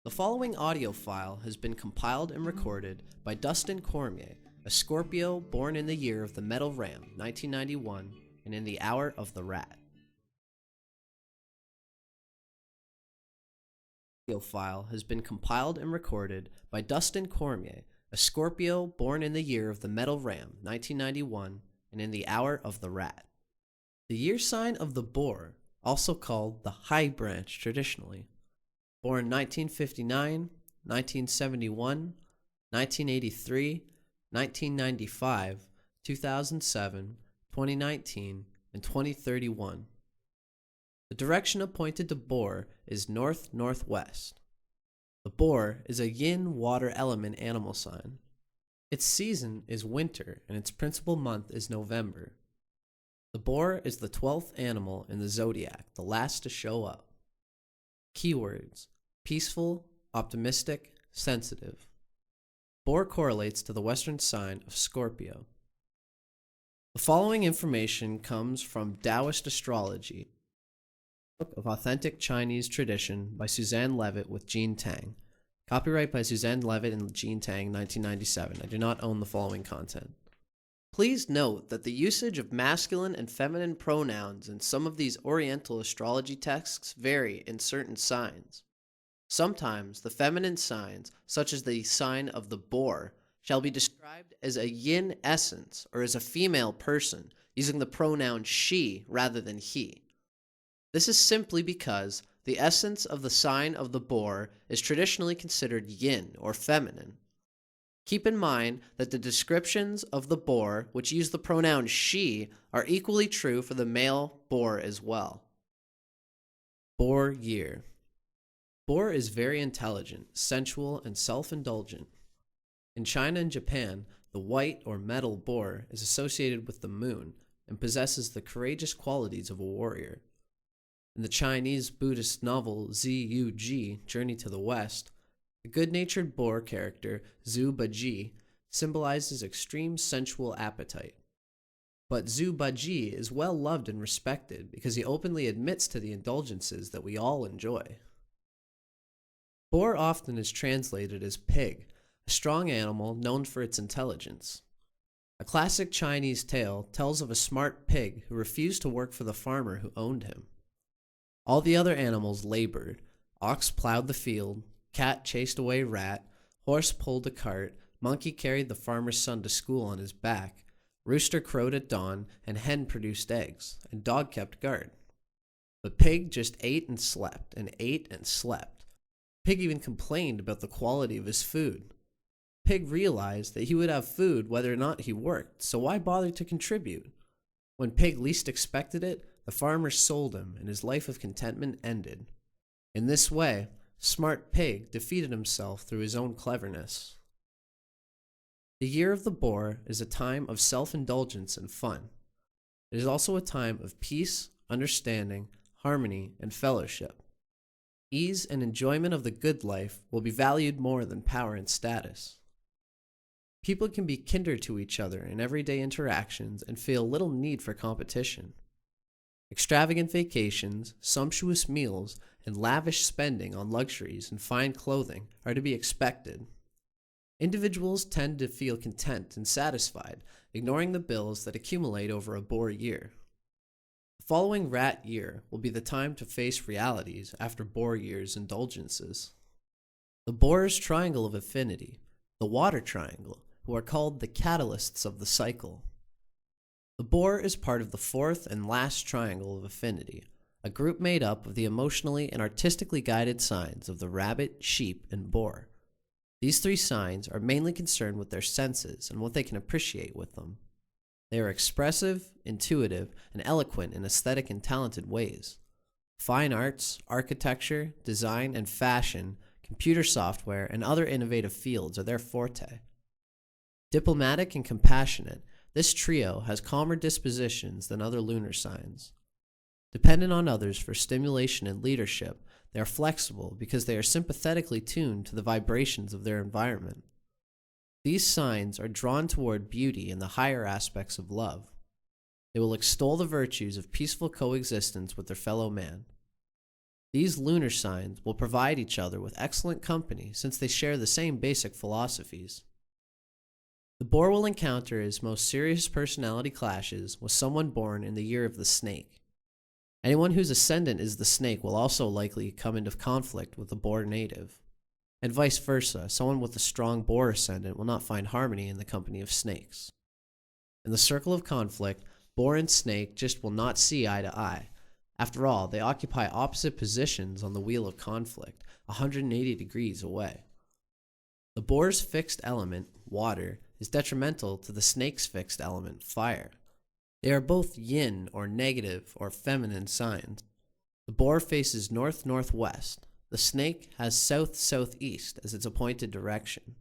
The following audio file has been compiled and recorded by Dustin Cormier, a Scorpio born in the year of the Metal Ram, 1991, and in the hour of the Rat. The audio file has been compiled and recorded by Dustin Cormier, a Scorpio born in the year of the Metal Ram, 1991, and in the hour of the Rat. The year sign of the Boar, also called the High Branch traditionally, born 1959, 1971, 1983, 1995, 2007, 2019, and 2031. The direction appointed to Boar is north-northwest. The Boar is a yin water element animal sign. Its season is winter and its principal month is November. The Boar is the 12th animal in the Zodiac, the last to show up. Keywords: peaceful, optimistic, sensitive. Boar correlates to the Western sign of Scorpio. The following information comes from Taoist Astrology, a book of authentic Chinese tradition by Suzanne Levitt with Jean Tang. Copyright by Suzanne Levitt and Jean Tang, 1997. I do not own the following content. Please note that the usage of masculine and feminine pronouns in some of these Oriental astrology texts vary in certain signs. Sometimes the feminine signs, such as the sign of the Boar, shall be described as a yin essence or as a female person, using the pronoun she rather than he. This is simply because the essence of the sign of the Boar is traditionally considered yin or feminine. Keep in mind that the descriptions of the Boar, which use the pronoun she, are equally true for the male Boar as well. Boar year. Boar is very intelligent, sensual, and self-indulgent. In China and Japan, the white or metal boar is associated with the moon and possesses the courageous qualities of a warrior. In the Chinese Buddhist novel Ziyuji, Journey to the West, the good-natured boar character Zhu Baji symbolizes extreme sensual appetite. But Zhu Baji is well loved and respected because he openly admits to the indulgences that we all enjoy. Boar often is translated as pig, a strong animal known for its intelligence. A classic Chinese tale tells of a smart pig who refused to work for the farmer who owned him. All the other animals labored. Ox plowed the field, cat chased away rat, horse pulled a cart, monkey carried the farmer's son to school on his back, rooster crowed at dawn, and hen produced eggs, and dog kept guard. But pig just ate and slept, and ate and slept. Pig even complained about the quality of his food. Pig realized that he would have food whether or not he worked, so why bother to contribute? When Pig least expected it, the farmer sold him, and his life of contentment ended. In this way, Smart Pig defeated himself through his own cleverness. The year of the Boar is a time of self-indulgence and fun. It is also a time of peace, understanding, harmony, and fellowship. Ease and enjoyment of the good life will be valued more than power and status. People can be kinder to each other in everyday interactions and feel little need for competition. Extravagant vacations, sumptuous meals, and lavish spending on luxuries and fine clothing are to be expected. Individuals tend to feel content and satisfied, ignoring the bills that accumulate over a Boar year. The following Rat year will be the time to face realities after Boar year's indulgences. The Boar's triangle of affinity, the water triangle, who are called the catalysts of the cycle. The Boar is part of the fourth and last triangle of affinity, a group made up of the emotionally and artistically guided signs of the rabbit, sheep, and boar. These three signs are mainly concerned with their senses and what they can appreciate with them. They are expressive, intuitive, and eloquent in aesthetic and talented ways. Fine arts, architecture, design, and fashion, computer software, and other innovative fields are their forte. Diplomatic and compassionate, this trio has calmer dispositions than other lunar signs. Dependent on others for stimulation and leadership, they are flexible because they are sympathetically tuned to the vibrations of their environment. These signs are drawn toward beauty and the higher aspects of love. They will extol the virtues of peaceful coexistence with their fellow man. These lunar signs will provide each other with excellent company since they share the same basic philosophies. The boar will encounter his most serious personality clashes with someone born in the year of the snake. Anyone whose ascendant is the snake will also likely come into conflict with the boar native. And vice versa, someone with a strong boar ascendant will not find harmony in the company of snakes. In the circle of conflict, boar and snake just will not see eye to eye. After all, they occupy opposite positions on the wheel of conflict, 180 degrees away. The boar's fixed element, water, is detrimental to the snake's fixed element, fire. They are both yin or negative or feminine signs. The boar faces north-northwest. The snake has south-southeast as its appointed direction.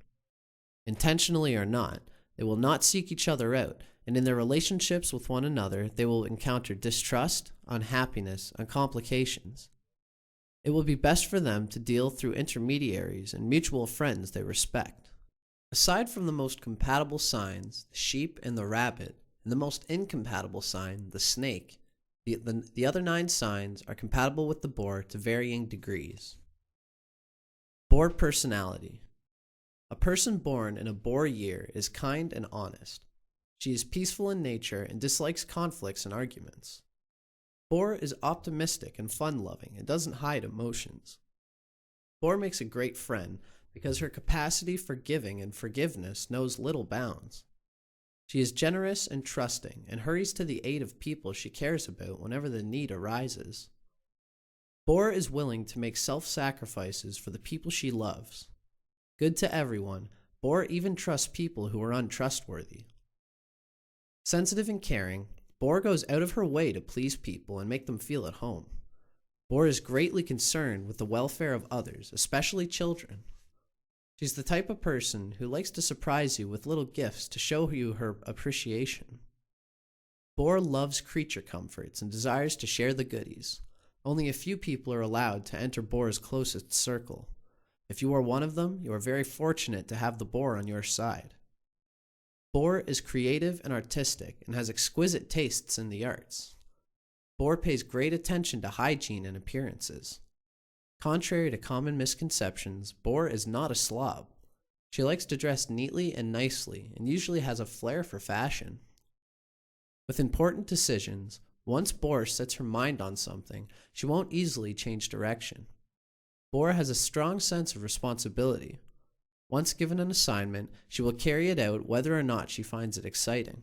Intentionally or not, they will not seek each other out, and in their relationships with one another, they will encounter distrust, unhappiness, and complications. It will be best for them to deal through intermediaries and mutual friends they respect. Aside from the most compatible signs, the sheep and the rabbit, and the most incompatible sign, the snake, the other 9 signs are compatible with the boar to varying degrees. Boar personality. A person born in a boar year is kind and honest. She is peaceful in nature and dislikes conflicts and arguments. Boar is optimistic and fun-loving and doesn't hide emotions. Boar makes a great friend because her capacity for giving and forgiveness knows little bounds. She is generous and trusting and hurries to the aid of people she cares about whenever the need arises. Boar is willing to make self-sacrifices for the people she loves. Good to everyone, Boar even trusts people who are untrustworthy. Sensitive and caring, Boar goes out of her way to please people and make them feel at home. Boar is greatly concerned with the welfare of others, especially children. She's the type of person who likes to surprise you with little gifts to show you her appreciation. Boar loves creature comforts and desires to share the goodies. Only a few people are allowed to enter Boar's closest circle. If you are one of them, you are very fortunate to have the boar on your side. Boar is creative and artistic and has exquisite tastes in the arts. Boar pays great attention to hygiene and appearances. Contrary to common misconceptions, Boar is not a slob. She likes to dress neatly and nicely and usually has a flair for fashion. With important decisions, once Boar sets her mind on something, she won't easily change direction. Boar has a strong sense of responsibility. Once given an assignment, she will carry it out whether or not she finds it exciting.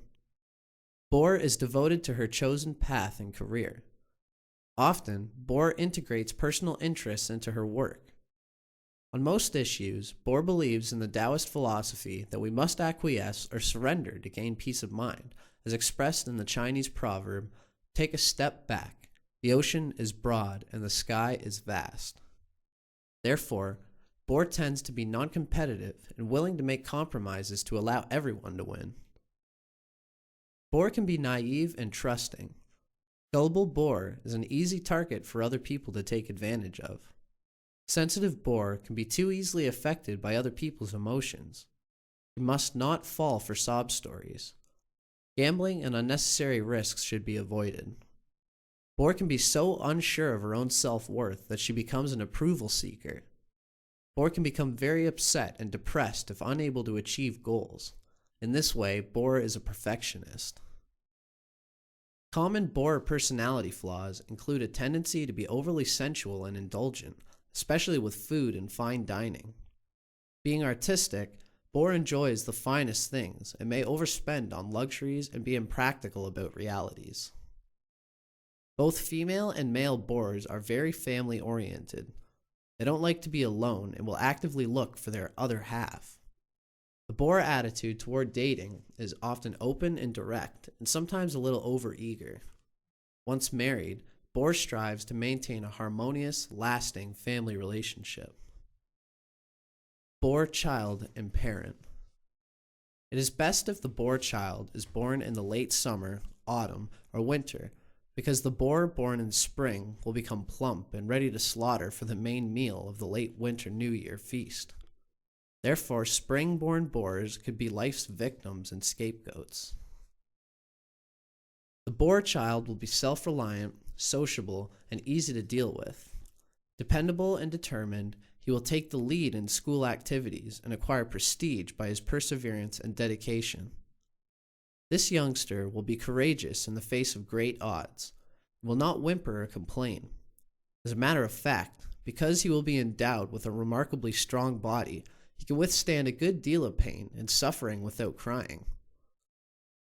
Boar is devoted to her chosen path and career. Often, Boar integrates personal interests into her work. On most issues, Boar believes in the Taoist philosophy that we must acquiesce or surrender to gain peace of mind, as expressed in the Chinese proverb, "Take a step back. The ocean is broad and the sky is vast." Therefore, Boar tends to be non-competitive and willing to make compromises to allow everyone to win. Boar can be naive and trusting. Gullible Boar is an easy target for other people to take advantage of. Sensitive Boar can be too easily affected by other people's emotions. You must not fall for sob stories. Gambling and unnecessary risks should be avoided. Boar can be so unsure of her own self-worth that she becomes an approval seeker. Boar can become very upset and depressed if unable to achieve goals. In this way, Boar is a perfectionist. Common Boar personality flaws include a tendency to be overly sensual and indulgent, especially with food and fine dining. Being artistic, Boar enjoys the finest things and may overspend on luxuries and be impractical about realities. Both female and male Boars are very family-oriented. They don't like to be alone and will actively look for their other half. The Boar attitude toward dating is often open and direct, and sometimes a little overeager. Once married, Boar strives to maintain a harmonious, lasting family relationship. Boar child and parent. It is best if the Boar child is born in the late summer, autumn, or winter, because the Boar born in spring will become plump and ready to slaughter for the main meal of the late winter New Year feast. Therefore, spring-born Boars could be life's victims and scapegoats. The Boar child will be self-reliant, sociable, and easy to deal with. Dependable and determined, he will take the lead in school activities and acquire prestige by his perseverance and dedication. This youngster will be courageous in the face of great odds, and will not whimper or complain. As a matter of fact, because he will be endowed with a remarkably strong body, he can withstand a good deal of pain and suffering without crying.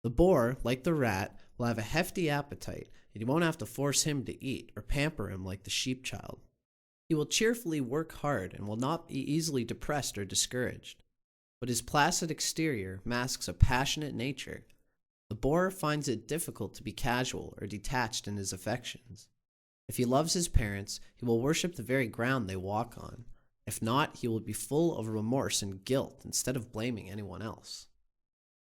The boar, like the rat, will have a hefty appetite, and you won't have to force him to eat or pamper him like the sheep child. He will cheerfully work hard and will not be easily depressed or discouraged. But his placid exterior masks a passionate nature. The boar finds it difficult to be casual or detached in his affections. If he loves his parents, he will worship the very ground they walk on. If not, he will be full of remorse and guilt instead of blaming anyone else.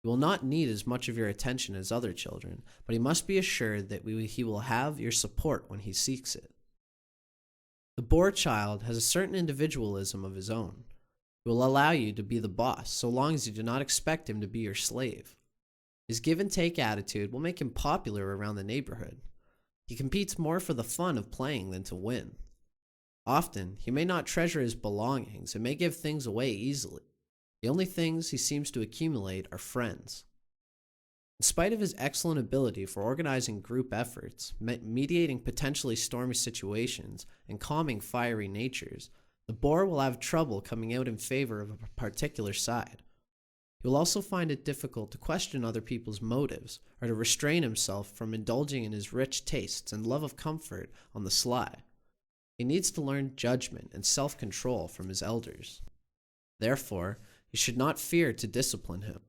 He will not need as much of your attention as other children, but he must be assured that he will have your support when he seeks it. The boar child has a certain individualism of his own. He will allow you to be the boss so long as you do not expect him to be your slave. His give-and-take attitude will make him popular around the neighborhood. He competes more for the fun of playing than to win. Often, he may not treasure his belongings and may give things away easily. The only things he seems to accumulate are friends. In spite of his excellent ability for organizing group efforts, mediating potentially stormy situations, and calming fiery natures, the boar will have trouble coming out in favor of a particular side. He will also find it difficult to question other people's motives or to restrain himself from indulging in his rich tastes and love of comfort on the sly. He needs to learn judgment and self-control from his elders. Therefore, you should not fear to discipline him.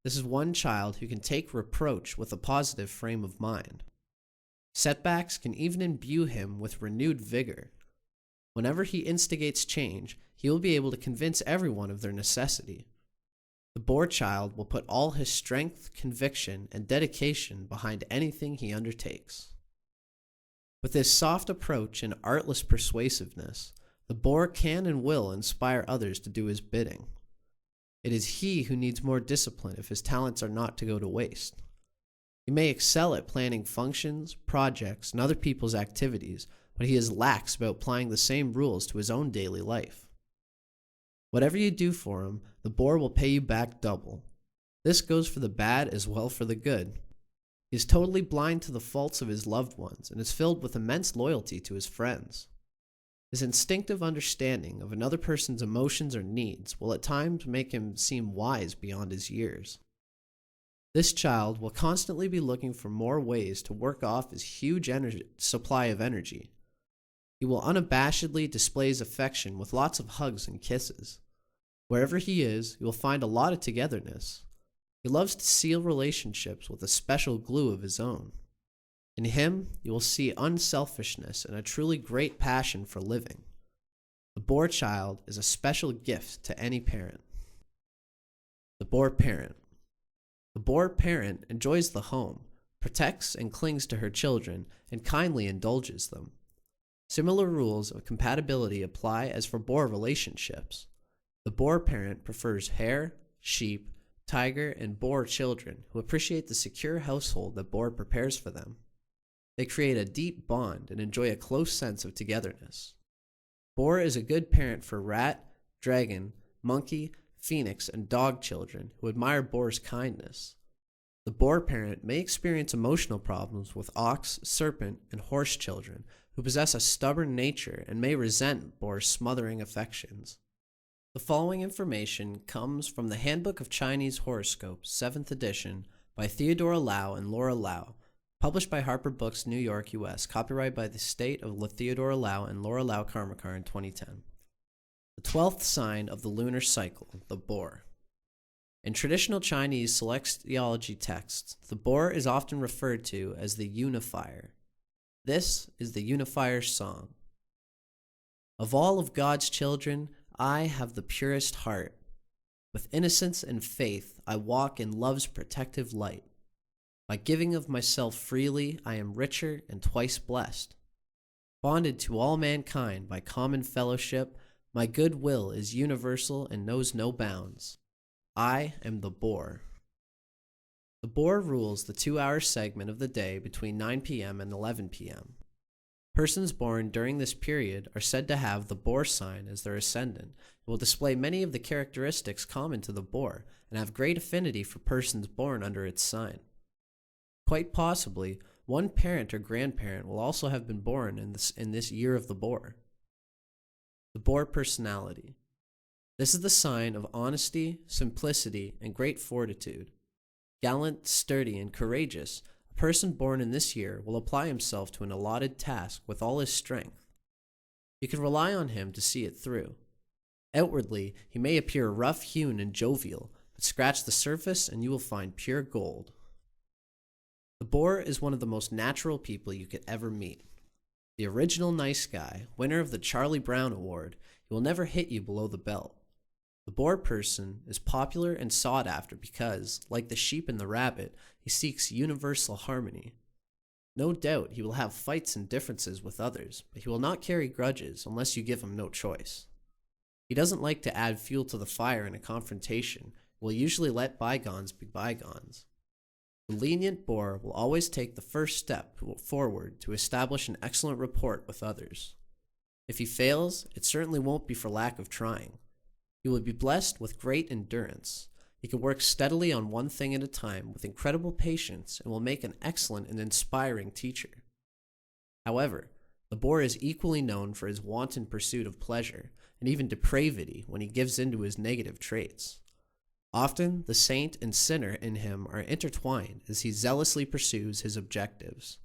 This is one child who can take reproach with a positive frame of mind. Setbacks can even imbue him with renewed vigor. Whenever he instigates change, he will be able to convince everyone of their necessity. The boar child will put all his strength, conviction, and dedication behind anything he undertakes. With his soft approach and artless persuasiveness, the boar can and will inspire others to do his bidding. It is he who needs more discipline if his talents are not to go to waste. He may excel at planning functions, projects, and other people's activities, but he is lax about applying the same rules to his own daily life. Whatever you do for him, the boar will pay you back double. This goes for the bad as well for the good. He is totally blind to the faults of his loved ones and is filled with immense loyalty to his friends. His instinctive understanding of another person's emotions or needs will at times make him seem wise beyond his years. This child will constantly be looking for more ways to work off his huge supply of energy. He will unabashedly display his affection with lots of hugs and kisses. Wherever he is, he will find a lot of togetherness. He loves to seal relationships with a special glue of his own. In him, you will see unselfishness and a truly great passion for living. The boar child is a special gift to any parent. The boar parent. The boar parent enjoys the home, protects and clings to her children, and kindly indulges them. Similar rules of compatibility apply as for boar relationships. The boar parent prefers hare, sheep, tiger, and boar children who appreciate the secure household that boar prepares for them. They create a deep bond and enjoy a close sense of togetherness. Boar is a good parent for rat, dragon, monkey, phoenix, and dog children who admire boar's kindness. The boar parent may experience emotional problems with ox, serpent, and horse children who possess a stubborn nature and may resent boar's smothering affections. The following information comes from the Handbook of Chinese Horoscopes, 7th edition, by Theodora Lau and Laura Lau, published by Harper Books, New York, U.S., copyright by the State of Theodora Lau and Laura Lau Karmakar in 2010. The 12th sign of the lunar cycle, the boar. In traditional Chinese celestiology texts, the boar is often referred to as the unifier. This is the unifier's song. Of all of God's children, I have the purest heart. With innocence and faith, I walk in love's protective light. By giving of myself freely, I am richer and twice blessed. Bonded to all mankind by common fellowship, my good will is universal and knows no bounds. I am the boar. The boar rules the 2-hour segment of the day between 9 p.m. and 11 p.m. Persons born during this period are said to have the Boar sign as their ascendant and will display many of the characteristics common to the Boar and have great affinity for persons born under its sign. Quite possibly, one parent or grandparent will also have been born in this year of the Boar. The Boar personality. This is the sign of honesty, simplicity, and great fortitude. Gallant, sturdy, and courageous, a person born in this year will apply himself to an allotted task with all his strength. You can rely on him to see it through. Outwardly, he may appear rough-hewn and jovial, but scratch the surface and you will find pure gold. The Boar is one of the most natural people you could ever meet. The original nice guy, winner of the Charlie Brown Award, he will never hit you below the belt. The Boar person is popular and sought after because, like the sheep and the rabbit, he seeks universal harmony. No doubt he will have fights and differences with others, but he will not carry grudges unless you give him no choice. He doesn't like to add fuel to the fire in a confrontation and will usually let bygones be bygones. The lenient Boar will always take the first step forward to establish an excellent rapport with others. If he fails, it certainly won't be for lack of trying. He will be blessed with great endurance. He can work steadily on one thing at a time with incredible patience and will make an excellent and inspiring teacher. However, the Boar is equally known for his wanton pursuit of pleasure and even depravity when he gives in to his negative traits. Often, the saint and sinner in him are intertwined as he zealously pursues his objectives.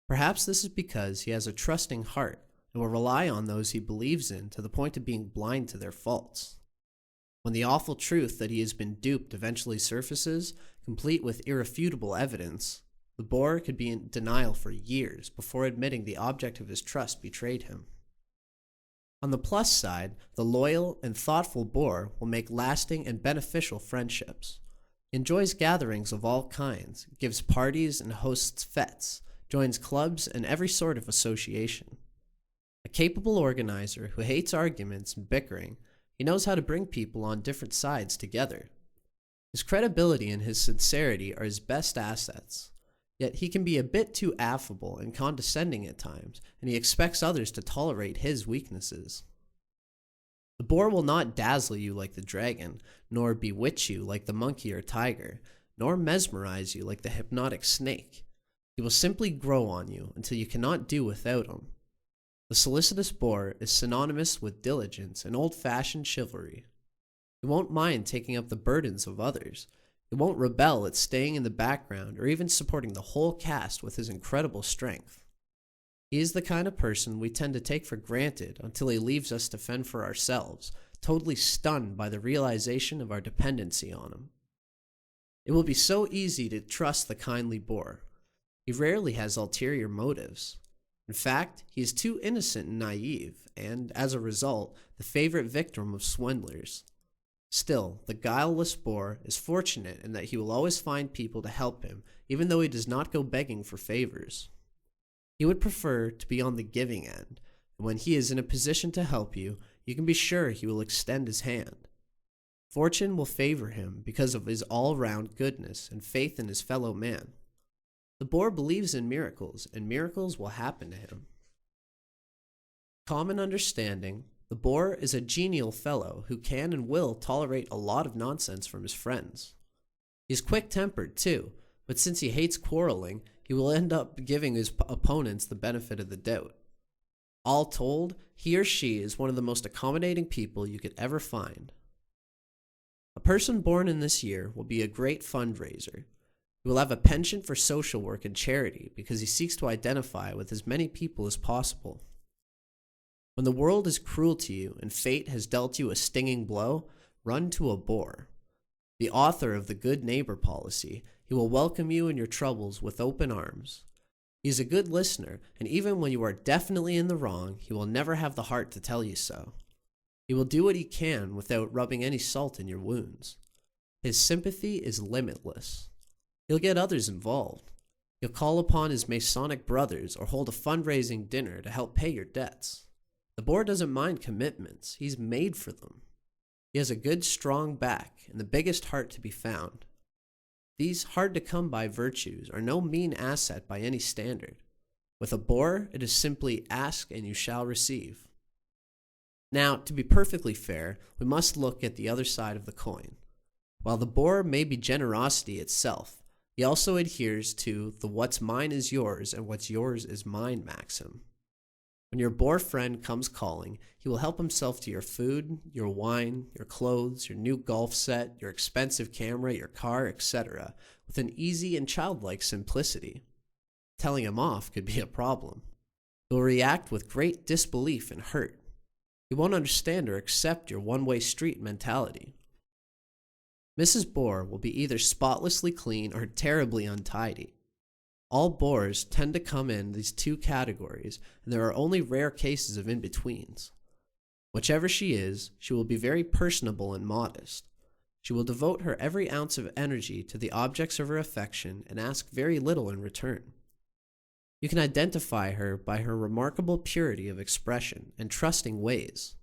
Perhaps this is because he has a trusting heart and will rely on those he believes in to the point of being blind to their faults. When the awful truth that he has been duped eventually surfaces, complete with irrefutable evidence, the Boar could be in denial for years before admitting the object of his trust betrayed him. On the plus side, the loyal and thoughtful Boar will make lasting and beneficial friendships. He enjoys gatherings of all kinds, gives parties and hosts fetes, joins clubs and every sort of association. A capable organizer who hates arguments and bickering, he knows how to bring people on different sides together. His credibility and his sincerity are his best assets. Yet he can be a bit too affable and condescending at times, and he expects others to tolerate his weaknesses. The Boar will not dazzle you like the dragon, nor bewitch you like the monkey or tiger, nor mesmerize you like the hypnotic snake. He will simply grow on you until you cannot do without him. The solicitous Boar is synonymous with diligence and old-fashioned chivalry. He won't mind taking up the burdens of others. He won't rebel at staying in the background or even supporting the whole cast with his incredible strength. He is the kind of person we tend to take for granted until he leaves us to fend for ourselves, totally stunned by the realization of our dependency on him. It will be so easy to trust the kindly Boar. He rarely has ulterior motives. In fact, he is too innocent and naive, and, as a result, the favorite victim of swindlers. Still, the guileless Boar is fortunate in that he will always find people to help him, even though he does not go begging for favors. He would prefer to be on the giving end, and when he is in a position to help you, you can be sure he will extend his hand. Fortune will favor him because of his all-round goodness and faith in his fellow man. The Boar believes in miracles, and miracles will happen to him. Common understanding: the Boar is a genial fellow who can and will tolerate a lot of nonsense from his friends. He is quick-tempered, too, but since he hates quarreling, he will end up giving his opponents the benefit of the doubt. All told, he or she is one of the most accommodating people you could ever find. A person born in this year will be a great fundraiser. He will have a penchant for social work and charity because he seeks to identify with as many people as possible. When the world is cruel to you and fate has dealt you a stinging blow, run to a Boar. The author of the Good Neighbor policy, he will welcome you and your troubles with open arms. He is a good listener, and even when you are definitely in the wrong, he will never have the heart to tell you so. He will do what he can without rubbing any salt in your wounds. His sympathy is limitless. He'll get others involved. He'll call upon his Masonic brothers or hold a fundraising dinner to help pay your debts. The Boar doesn't mind commitments. He's made for them. He has a good, strong back and the biggest heart to be found. These hard-to-come-by virtues are no mean asset by any standard. With a boar, it is simply ask and you shall receive. Now, to be perfectly fair, we must look at the other side of the coin. While the boar may be generosity itself, he also adheres to the what's mine is yours and what's yours is mine maxim. When your boar friend comes calling, he will help himself to your food, your wine, your clothes, your new golf set, your expensive camera, your car, etc., with an easy and childlike simplicity. Telling him off could be a problem. He'll react with great disbelief and hurt. He won't understand or accept your one-way street mentality. Mrs. Boar will be either spotlessly clean or terribly untidy. All boars tend to come in these two categories, and there are only rare cases of in-betweens. Whichever she is, she will be very personable and modest. She will devote her every ounce of energy to the objects of her affection and ask very little in return. You can identify her by her remarkable purity of expression and trusting ways.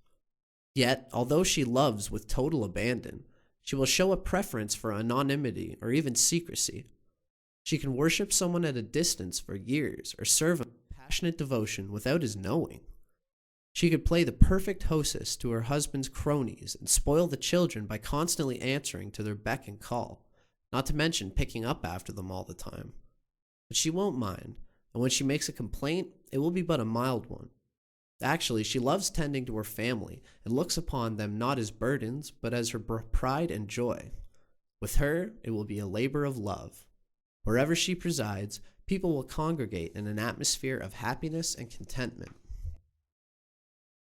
Yet, although she loves with total abandon, she will show a preference for anonymity or even secrecy. She can worship someone at a distance for years or serve him with passionate devotion without his knowing. She could play the perfect hostess to her husband's cronies and spoil the children by constantly answering to their beck and call, not to mention picking up after them all the time. But she won't mind, and when she makes a complaint, it will be but a mild one. Actually, she loves tending to her family and looks upon them not as burdens, but as her pride and joy. With her, it will be a labor of love. Wherever she presides, people will congregate in an atmosphere of happiness and contentment.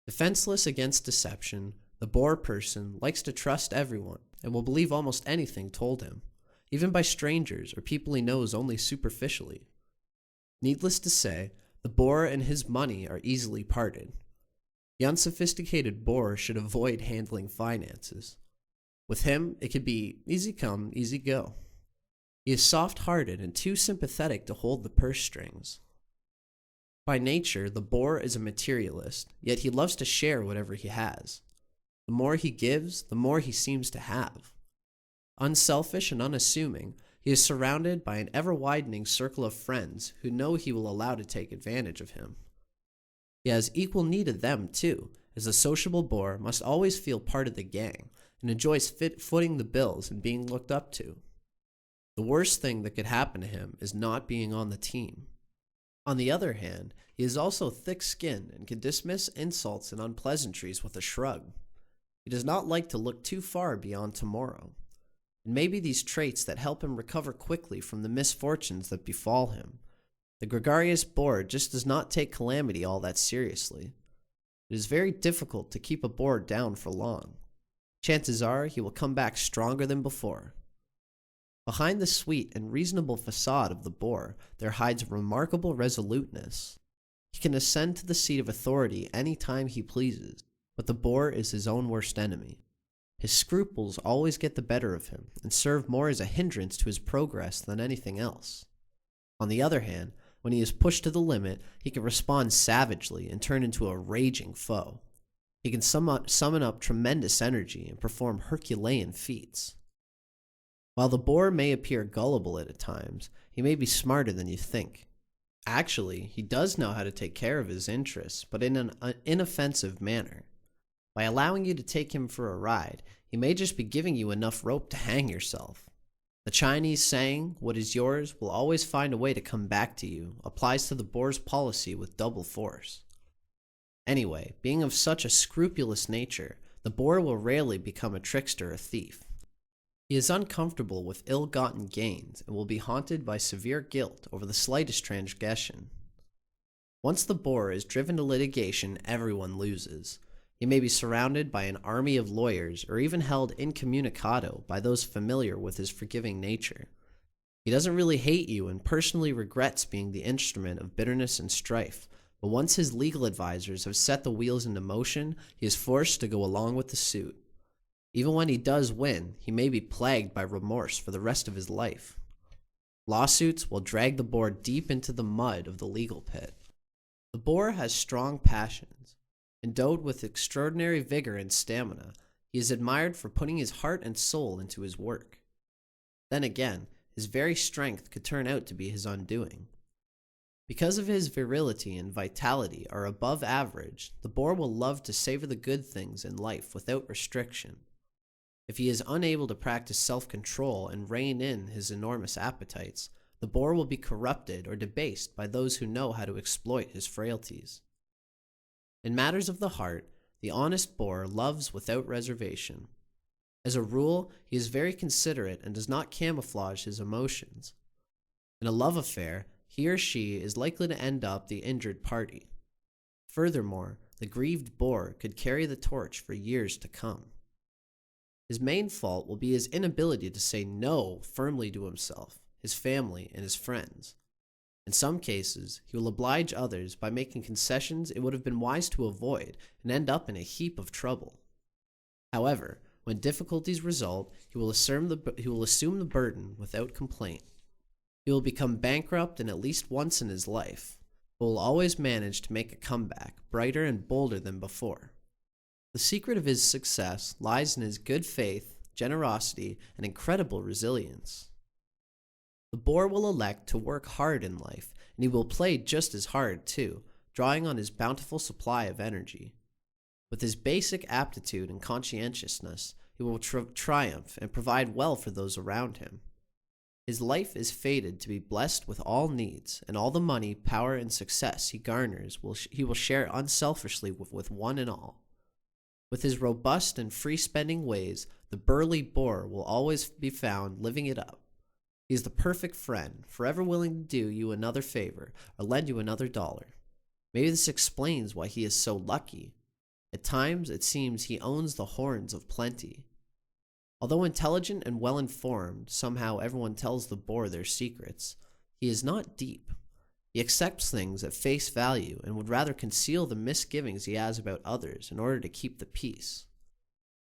Defenseless against deception, the boar person likes to trust everyone and will believe almost anything told him, even by strangers or people he knows only superficially. Needless to say, the boar and his money are easily parted. The unsophisticated boar should avoid handling finances. With him, it could be easy come, easy go. He is soft-hearted and too sympathetic to hold the purse strings. By nature, the boar is a materialist, yet he loves to share whatever he has. The more he gives, the more he seems to have. Unselfish and unassuming, he is surrounded by an ever-widening circle of friends who know he will allow to take advantage of him. He has equal need of them, too, as the sociable boar must always feel part of the gang and enjoys footing the bills and being looked up to. The worst thing that could happen to him is not being on the team. On the other hand, he is also thick-skinned and can dismiss insults and unpleasantries with a shrug. He does not like to look too far beyond tomorrow. It may be these traits that help him recover quickly from the misfortunes that befall him. The gregarious boar just does not take calamity all that seriously. It is very difficult to keep a boar down for long. Chances are he will come back stronger than before. Behind the sweet and reasonable facade of the boar, there hides remarkable resoluteness. He can ascend to the seat of authority any time he pleases, but the boar is his own worst enemy. His scruples always get the better of him and serve more as a hindrance to his progress than anything else. On the other hand, when he is pushed to the limit, he can respond savagely and turn into a raging foe. He can summon up tremendous energy and perform Herculean feats. While the boar may appear gullible at times, he may be smarter than you think. Actually, he does know how to take care of his interests, but in an inoffensive manner. By allowing you to take him for a ride, he may just be giving you enough rope to hang yourself. The Chinese saying, "What is yours will always find a way to come back to you," applies to the boar's policy with double force. Anyway, being of such a scrupulous nature, the boar will rarely become a trickster or thief. He is uncomfortable with ill-gotten gains and will be haunted by severe guilt over the slightest transgression. Once the boar is driven to litigation, everyone loses. He may be surrounded by an army of lawyers or even held incommunicado by those familiar with his forgiving nature. He doesn't really hate you and personally regrets being the instrument of bitterness and strife, but once his legal advisors have set the wheels into motion, he is forced to go along with the suit. Even when he does win, he may be plagued by remorse for the rest of his life. Lawsuits will drag the boar deep into the mud of the legal pit. The boar has strong passions. Endowed with extraordinary vigor and stamina, he is admired for putting his heart and soul into his work. Then again, his very strength could turn out to be his undoing. Because of his virility and vitality are above average, the boar will love to savor the good things in life without restriction. If he is unable to practice self-control and rein in his enormous appetites, the boar will be corrupted or debased by those who know how to exploit his frailties. In matters of the heart, the honest boar loves without reservation. As a rule, he is very considerate and does not camouflage his emotions. In a love affair, he or she is likely to end up the injured party. Furthermore, the grieved boar could carry the torch for years to come. His main fault will be his inability to say no firmly to himself, his family, and his friends. In some cases, he will oblige others by making concessions it would have been wise to avoid and end up in a heap of trouble. However, when difficulties result, he will assume the burden without complaint. He will become bankrupt in at least once in his life, but will always manage to make a comeback, brighter and bolder than before. The secret of his success lies in his good faith, generosity, and incredible resilience. The boar will elect to work hard in life, and he will play just as hard too, drawing on his bountiful supply of energy. With his basic aptitude and conscientiousness, he will triumph and provide well for those around him. His life is fated to be blessed with all needs, and all the money, power, and success he garners he will share unselfishly with one and all. With his robust and free-spending ways, the burly boar will always be found living it up. He is the perfect friend, forever willing to do you another favor or lend you another $1. Maybe this explains why he is so lucky. At times, it seems he owns the horns of plenty. Although intelligent and well-informed, somehow everyone tells the boar their secrets. He is not deep. He accepts things at face value and would rather conceal the misgivings he has about others in order to keep the peace.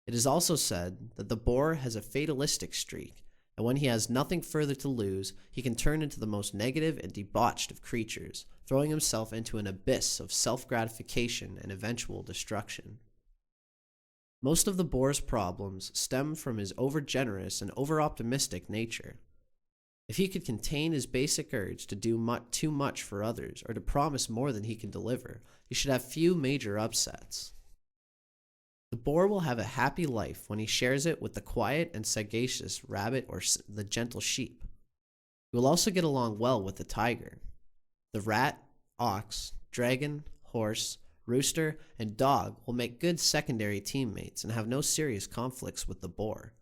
It is also said that the boar has a fatalistic streak, and when he has nothing further to lose, he can turn into the most negative and debauched of creatures, throwing himself into an abyss of self-gratification and eventual destruction. Most of the boar's problems stem from his overgenerous and over-optimistic nature. If he could contain his basic urge to do too much for others or to promise more than he can deliver, he should have few major upsets. The boar will have a happy life when he shares it with the quiet and sagacious rabbit or the gentle sheep. He will also get along well with the tiger. The rat, ox, dragon, horse, rooster, and dog will make good secondary teammates and have no serious conflicts with the boar.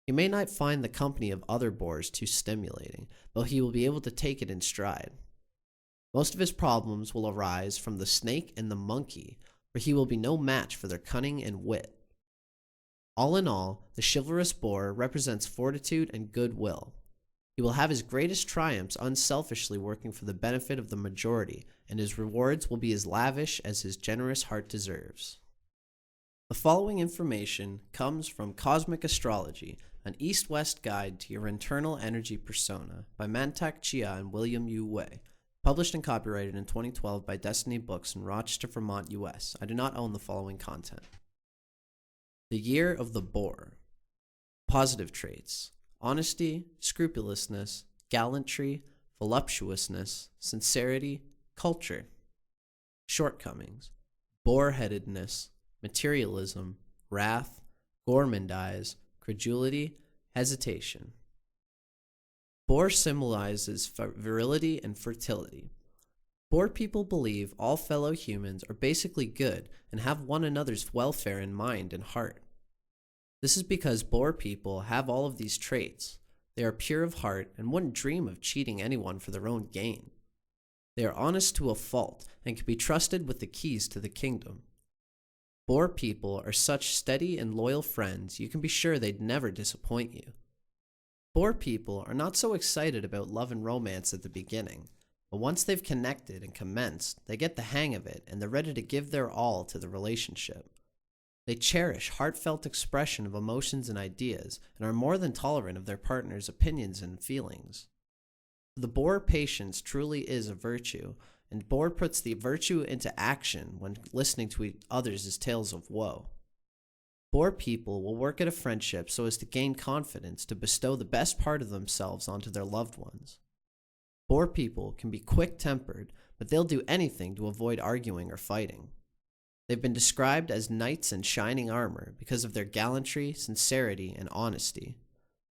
He may not find the company of other boars too stimulating, but he will be able to take it in stride. Most of his problems will arise from the snake and the monkey, for he will be no match for their cunning and wit. All in all, the chivalrous boar represents fortitude and goodwill. He will have his greatest triumphs unselfishly working for the benefit of the majority, and his rewards will be as lavish as his generous heart deserves. The following information comes from Cosmic Astrology, an east-west guide to your internal energy persona by Mantak Chia and William U. Wei, published and copyrighted in 2012 by Destiny Books in Rochester, Vermont, U.S. I do not own the following content. The Year of the Boar. Positive traits: honesty, scrupulousness, gallantry, voluptuousness, sincerity, culture. Shortcomings: boar-headedness, materialism, wrath, gourmandise, credulity, hesitation. Boar symbolizes virility and fertility. Boar people believe all fellow humans are basically good and have one another's welfare in mind and heart. This is because boar people have all of these traits. They are pure of heart and wouldn't dream of cheating anyone for their own gain. They are honest to a fault and can be trusted with the keys to the kingdom. Boar people are such steady and loyal friends you can be sure they'd never disappoint you. Boar people are not so excited about love and romance at the beginning, but once they've connected and commenced, they get the hang of it and they're ready to give their all to the relationship. They cherish heartfelt expression of emotions and ideas and are more than tolerant of their partner's opinions and feelings. The boar patience truly is a virtue, and boar puts the virtue into action when listening to others' tales of woe. Boar people will work at a friendship so as to gain confidence to bestow the best part of themselves onto their loved ones. Boar people can be quick-tempered, but they'll do anything to avoid arguing or fighting. They've been described as knights in shining armor because of their gallantry, sincerity, and honesty.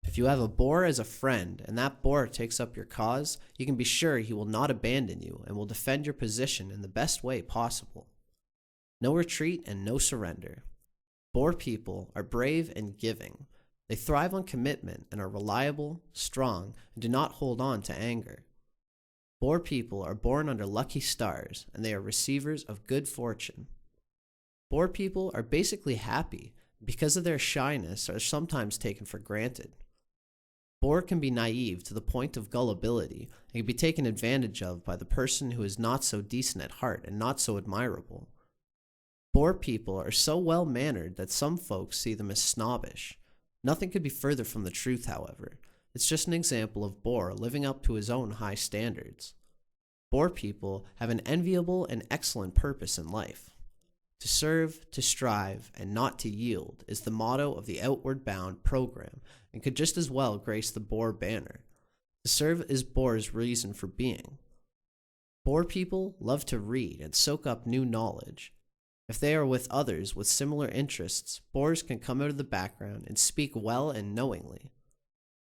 If you have a boar as a friend and that boar takes up your cause, you can be sure he will not abandon you and will defend your position in the best way possible. No retreat and no surrender. Boar people are brave and giving. They thrive on commitment and are reliable, strong, and do not hold on to anger. Boar people are born under lucky stars, and they are receivers of good fortune. Boar people are basically happy because of their shyness are sometimes taken for granted. Boar can be naive to the point of gullibility and can be taken advantage of by the person who is not so decent at heart and not so admirable. Boar people are so well-mannered that some folks see them as snobbish. Nothing could be further from the truth, however. It's just an example of Boar living up to his own high standards. Boar people have an enviable and excellent purpose in life. To serve, to strive, and not to yield is the motto of the Outward Bound program and could just as well grace the Boar banner. To serve is Boar's reason for being. Boar people love to read and soak up new knowledge. If they are with others with similar interests, Boars can come out of the background and speak well and knowingly.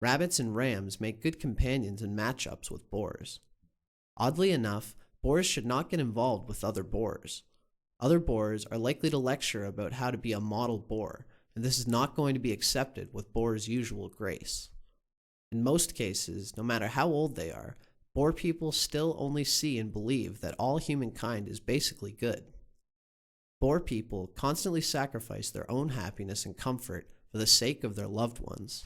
Rabbits and rams make good companions in matchups with boars. Oddly enough, boars should not get involved with other boars. Other boars are likely to lecture about how to be a model boar, and this is not going to be accepted with boars' usual grace. In most cases, no matter how old they are, boar people still only see and believe that all humankind is basically good. Boar people constantly sacrifice their own happiness and comfort for the sake of their loved ones.